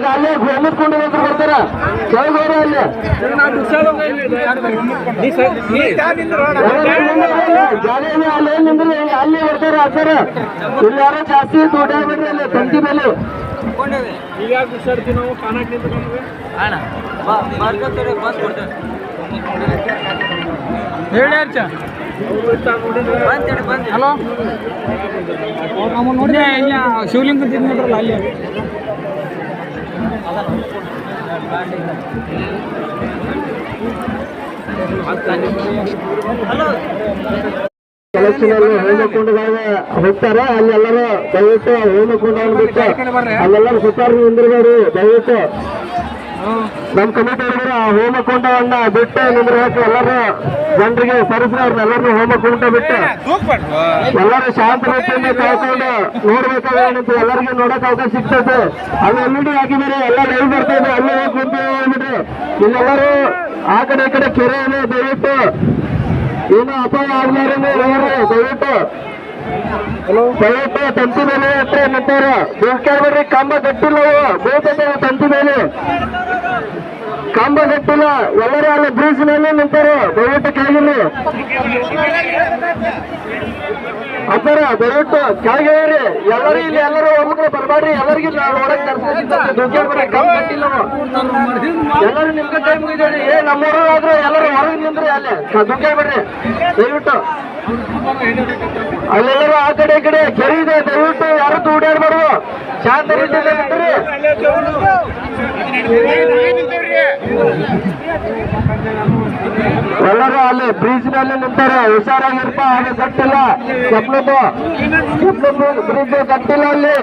ಅಲ್ಲೇ ಹೋಮಿಟ್ಕೊಂಡು ಬರ್ತಾರ ಚೌಗೌರ ಅಲ್ಲಿ ಅಲ್ಲೇ ನಿಂದ್ರಿ ಅಲ್ಲಿ ಬರ್ತಾರ ಸರ್ ಇಲ್ಲಿ ಯಾರೋ ಜಾಸ್ತಿ ದುಡ್ಡಾಗ್ಬಿಡ್ರಿ ಅಲ್ಲಿ ತಂತಿ ಮೇಲೆ ಈಗ ಬಿಸಾಡ್ತೀವಿ ನಾವು ಕಾಣಕ್ ಹೇಳಿ ಹಲೋ ನೋಡಿ ಇಲ್ಲಿ ಶಿವಲಿಂಗ ತಿಂದ್ಬಿಟ್ರಲ್ಲ ಅಲ್ಲಿ ಕಲೆಕ್ಷನ್ ಹೋಮಕುಂಡದಾಗ ಹೋಗ್ತಾರ ಅಲ್ಲಿ ಎಲ್ಲರೂ ದಯವಿಟ್ಟು ಹೋಮಕುಂಡವನ್ನು ಬಿಟ್ಟು ಅಲ್ಲೆಲ್ಲರೂ ಸುತ್ತಾರು ನಿಂದಿರ್ಬೇಡಿ ದಯವಿಟ್ಟು ನಮ್ ಕಮಿಟಿ ಹುಡುಗರು ಆ ಹೋಮಕುಂಡವನ್ನ ಬಿಟ್ಟು ನಿಂದಿರ್ಬೇಕು ಎಲ್ಲರೂ ಜನರಿಗೆ ಸರಿಸಿ ಅವ್ರನ್ನೆಲ್ಲರೂ ಹೋಮಕುಂಡ ಬಿಟ್ಟು ಎಲ್ಲರೂ ಶಾಂತ ರೀತಿಯಿಂದ ಕಳ್ಕೊಂಡು ನೋಡ್ಬೇಕಾದ್ರೆ ಎಲ್ಲರಿಗೂ ನೋಡಕ್ ಅವಕಾಶ ಸಿಗ್ತೈತೆ ಅದು ಎಲ್ಇಡಿ ಹಾಕಿದ್ರೆ ಎಲ್ಲ ಲೈವ್ ಬರ್ತಾ ಇದೆ ಅಲ್ಲಿ ಹೋಗಿ ಕುಂತು ಹೋಗ್ಬಿಟ್ರಿ ಇಲ್ಲೆಲ್ಲರೂ ಆ ಕಡೆ ಈ ಕಡೆ ಕೆರೆ ಇದೆ ದಯವಿಟ್ಟು ಏನು ಅಪಾಯ ಆಗ್ಲಾರಂದ್ರೆ ದಯವಿಟ್ಟು ದಯವಿಟ್ಟು ತಂತಿ ಮೇಲೆ ಹತ್ರ ನಿಂತಾರ ಕೇಳ್ಬಿಡ್ರಿ ಕಂಬ ಗಟ್ಟಿಲ್ಲವು ಬೀಳ್ತೈತೆ ತಂತಿ ಮೇಲೆ ಕಂಬ ಗಟ್ಟಿಲ್ಲ ಎಲ್ಲರೂ ಅಲ್ಲಿ ಬ್ರಿಡ್ಜ್ ಮೇಲೆ ನಿಂತಾರ ದಯವಿಟ್ಟು ಕೆಳಗಿಲ್ಲಿ ಅಂತಾರ ದಯವಿಟ್ಟು ಕೆಳಗಿರಿ ಎಲ್ಲರೂ ಇಲ್ಲಿ ಎಲ್ಲರೂ ಒಬ್ಬರು ಬರಬಾರ್ರಿ ಎಲ್ಲರಿಗೂ ನೋಡಕ್ ದುಡ್ಡು ಕಂಬ ಗಟ್ಟಿಲ್ಲವು ಎಲ್ಲರೂ ನಿಮ್ಗೆ ಟೈಮ್ ಮುಗಿದ್ರಿ ನಮ್ಮೂರು ಆದ್ರೆ ಎಲ್ಲರೂ ಹೊರಗೆ ನಿಂದ್ರಿ ಅಲ್ಲಿ ದುಡ್ಡು ಬಿಡ್ರಿ ದಯವಿಟ್ಟು ಅಲ್ಲೆಲ್ಲರೂ ಆ ಕಡೆ ಈ ಕಡೆ ಕೆರೆ ಇದೆ ದಯವಿಟ್ಟು ಯಾರು ಓಡಾಡ್ಬಾರ್ದು ಶಾಂತ ರೀತಿಯಲ್ಲಿ ನಿಂತ್ರಿ ಎಲ್ಲರೂ ಅಲ್ಲಿ ಬ್ರಿಡ್ಜ್ ನಲ್ಲಿ ನಿಂತಾರೆ ಹುಷಾರಾಗಿರ್ಪ ಹಾಗೆ ಕಟ್ಟಿಲ್ಲ ಬ್ರಿಡ್ಜ್ ಕಟ್ಟಿಲ್ಲ ಅಲ್ಲಿ